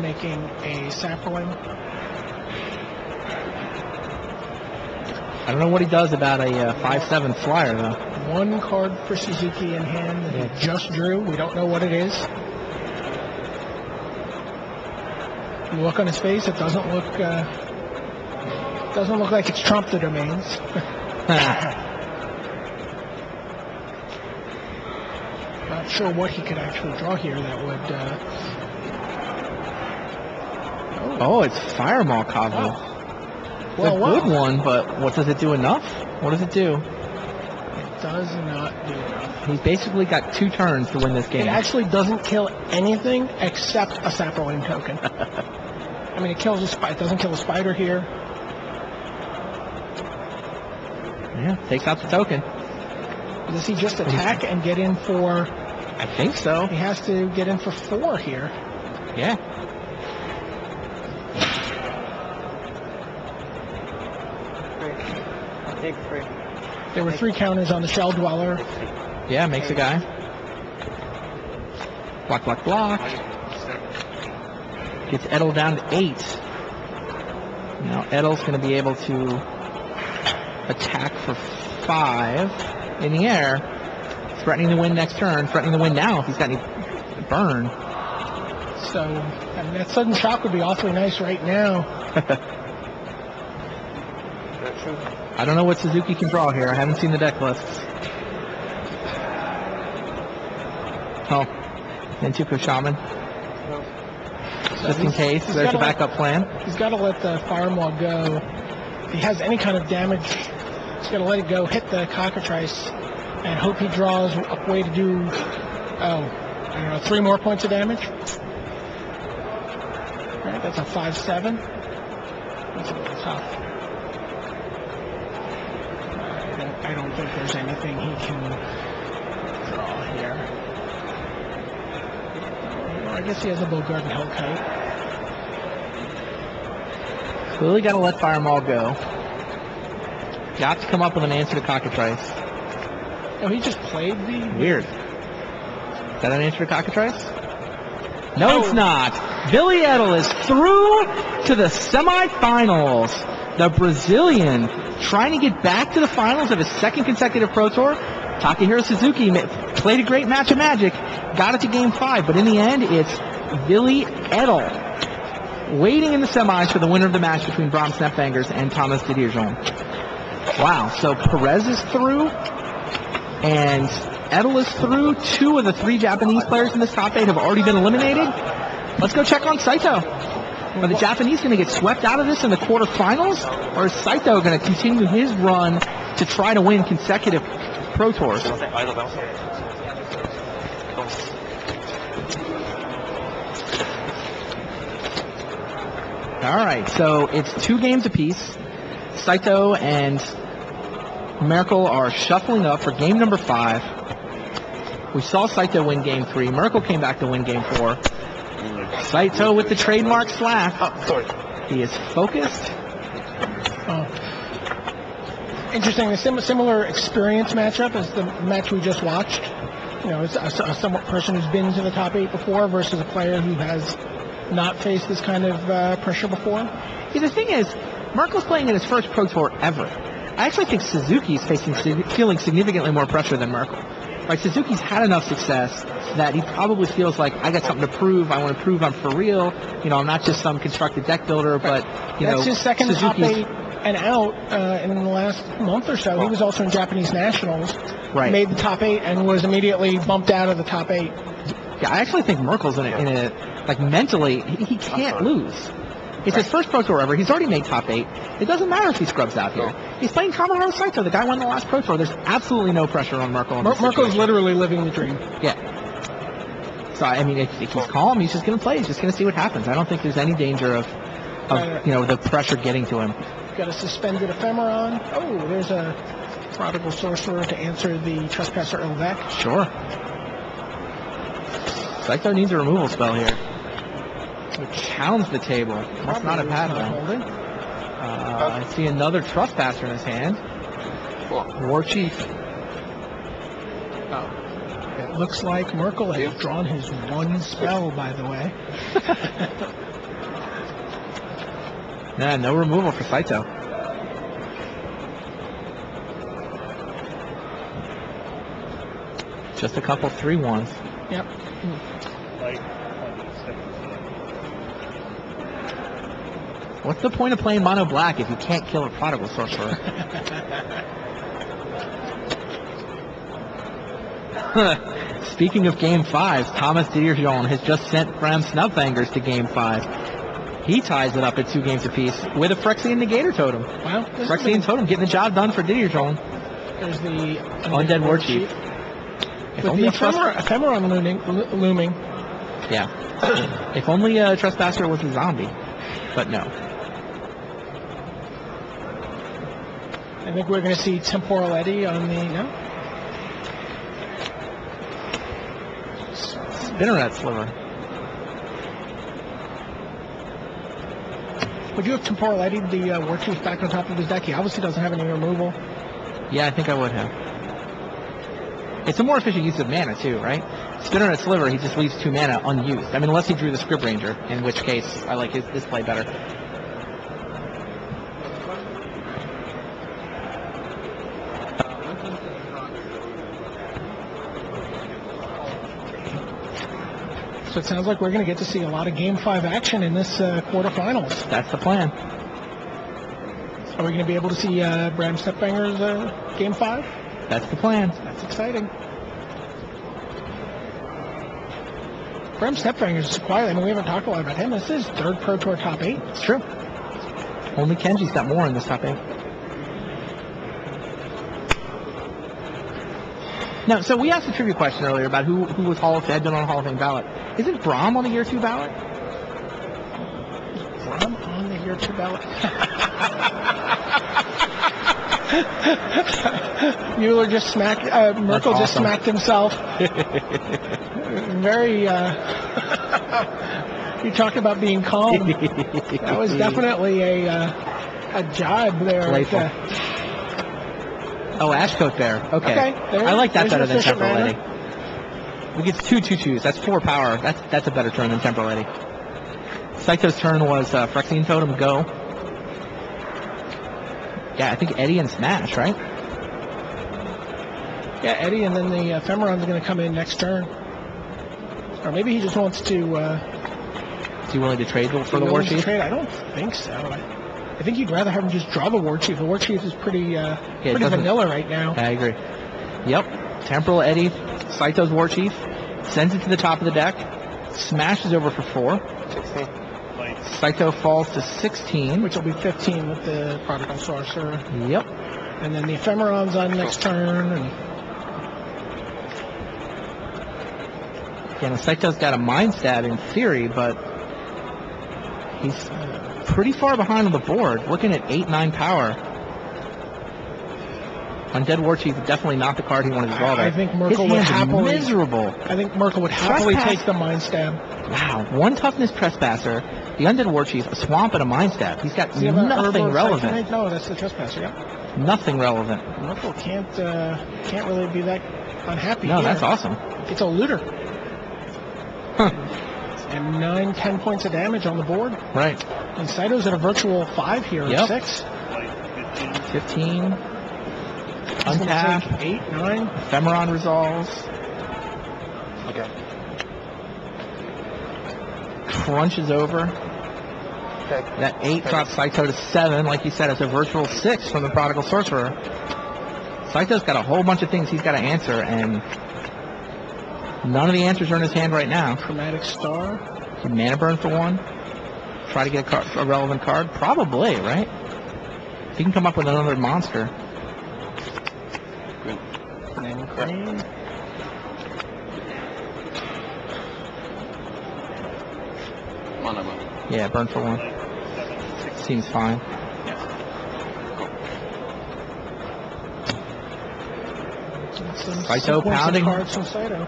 making a sapling. I don't know what he does about a 5/7 flyer, though. One card for Suzuki in hand that he just drew. We don't know what it is. You look on his face, it doesn't look like it's Trump the domains. Not sure what he could actually draw here that would. Oh, it's Firemaw Cosmo. It's a good one, but what does it do enough? What does it do? It does not do enough. He's basically got 2 turns to win this game. It actually doesn't kill anything except a sapling token. I mean, it kills a spider. It doesn't kill a spider here. Yeah, takes out the token. Does he just attack and get in for... I think so. He has to get in for 4 here. Yeah. Take 3. There were 3 counters on the Shell Dweller. Yeah, makes a guy. Block, block, block. Gets Edel down to 8. Now Edel's going to be able to attack for 5 in the air, threatening to win next turn, threatening to win now if he's got any burn. So, I mean, that sudden shock would be awfully nice right now. I don't know what Suzuki can draw here. I haven't seen the deck lists. Oh, Nantuko Shaman. Just in case, there's a backup plan. He's got to let the Firemaw go. If he has any kind of damage, he's got to let it go, hit the Cockatrice, and hope he draws a way to do, I don't know, 3 more points of damage. All right, that's a 5/7. That's a little tough. I don't think there's anything he can draw here. Well, I guess he has a Bogart and Hellkite. Clearly got to let Firemaw go. Got to come up with an answer to Cockatrice. Oh, he just played the... Weird. Is that an answer to Cockatrice? No, it's not. Billy Edel is through to the semifinals. The Brazilian trying to get back to the finals of his 2nd consecutive Pro Tour. Takahiro Suzuki played a great match of Magic, got it to Game 5, but in the end, it's Billy Edel waiting in the semis for the winner of the match between Bram Snapfingers and Thomas Didier Jean. Wow, so Perez is through, and Edel is through. 2 of the 3 Japanese players in this top 8 have already been eliminated. Let's go check on Saito. Are the Japanese going to get swept out of this in the quarterfinals, or is Saito going to continue his run to try to win consecutive Pro Tours? All right, so it's 2 games apiece. Saito and Merkel are shuffling up for game number 5. We saw Saito win game 3. Merkel came back to win game 4. Saito with the trademark slack. Oh, sorry. He is focused. Interesting. A similar experience matchup as the match we just watched. You know, it's a somewhat person who's been to the top 8 before versus a player who has not faced this kind of pressure before. Yeah, the thing is, Merkel's playing in his first Pro Tour ever. I actually think Suzuki's feeling significantly more pressure than Merkel. Right, Suzuki's had enough success that he probably feels like, I got something to prove. I want to prove I'm for real. You know, I'm not just some constructed deck builder, but, you know, that's his second Suzuki's top 8 and out in the last month or so. He was also in Japanese Nationals. Right. Made the top 8 and was immediately bumped out of the top 8. Yeah, I actually think Merkel's in a like mentally, he can't lose. It's his first Pro Tour ever. He's already made top 8. It doesn't matter if he scrubs out here. He's playing Kazuhiro Saito. The guy won the last Pro Tour. There's absolutely no pressure on Merkel. Merkel's literally living the dream. Yeah. So, I mean, if he's calm, he's just going to play. He's just going to see what happens. I don't think there's any danger of you know, the pressure getting to him. Got a suspended Ephemeron. Oh, there's a Prodigal Sorcerer to answer the Trespasser Elvek. Sure. Saito needs a removal spell here. Challenge the table. Must not have had one. I see another Trespasser in his hand. War Chief. Oh. It looks like Merkel has drawn his 1 spell, by the way. Yeah, no removal for Saito. Just a couple 3-1s. Yep. What's the point of playing mono black if you can't kill a Prodigal Sorcerer? Speaking of Game 5, Thomas Didierjon has just sent Bram Snubfingers to Game 5. He ties it up at 2 games apiece with a Phyrexian Negator Totem. Wow. Phyrexian Totem getting the job done for Didierjon. There's the Undead War Chief. With the Ephemeron looming. Yeah. If only Trespasser was a zombie. But no. I think we're going to see Temporal Eddy on the... No? Spinneret Sliver. Would you have Temporal Eddy the War Chief back on top of his deck? He obviously doesn't have any removal. Yeah, I think I would have. It's a more efficient use of mana too, right? Spinneret Sliver, he just leaves 2 mana unused. I mean, unless he drew the Scrib Ranger, in which case I like his play better. So it sounds like we're going to get to see a lot of Game 5 action in this quarterfinals. That's the plan. Are we going to be able to see Bram Snubfingers Game 5? That's the plan. That's exciting. Bram Snubfingers is quiet. I mean, we haven't talked a lot about him. This is 3rd Pro Tour top 8. It's true. Only Kenji's got more in this top 8. Now, so we asked a trivia question earlier about who was had been on a Hall of Fame ballot. Isn't Braum on the year 2 ballot? Braum on the year 2 ballot? Mueller just smacked, Merkel just smacked himself. Very, you talk about being calm. That was definitely a jibe there. Playful. Oh, Ashcote Bear. Okay. I like that better than Temporal Eddy. We get 2 2/2s. That's 4 power. That's a better turn than Temporal Eddy. Saito's turn was Phyrexian Totem, go. Yeah, I think Eddy and Smash, right? Yeah, Eddy, and then the Ephemeron's going to come in next turn. Or maybe he just wants to... Is he willing to trade for the War Chief? I don't think so. I think you'd rather have him just draw the War Chief. The War Chief is pretty vanilla right now. I agree. Yep. Temporal Eddy, Saito's War Chief, sends it to the top of the deck, smashes over for 4. 16. Saito falls to 16. Which will be 15 with the Prodigal Sorcerer. Yep. And then the Ephemeron's on next turn. And yeah, Saito's got a Mind Stab in theory, but he's pretty far behind on the board, looking at 8-9 power. Undead War Chief is definitely not the card he wanted to draw there. I think Merkel would happily... miserable. I think Merkel would happily take the Mind Stab. Wow. 1 toughness Trespasser, the Undead War Chief, a Swamp, and a Mind Stab. He's got nothing relevant. No, that's the Trespasser, yeah. Nothing relevant. Merkel can't really be that unhappy. No, here. that's awesome. It's a looter. Huh. And 9-10 points of damage on the board. Right. And Saito's at a virtual 5 here, Yep. 6. 15. He's Untap. 8, 9. Ephemeron resolves. Okay. Crunches over. Okay. That 8 drops Saito to 7. Like you said, it's a virtual 6 from the Prodigal Sorcerer. Saito's got a whole bunch of things he's got to answer, and none of the answers are in his hand right now. Chromatic Star. Mana Burn for 1. Try to get a relevant card? Probably, right? If he can come up with another monster. And green. Mana. Yeah, burn for 1. Seems fine. Some Saito sequence of pounding. cards from Saito.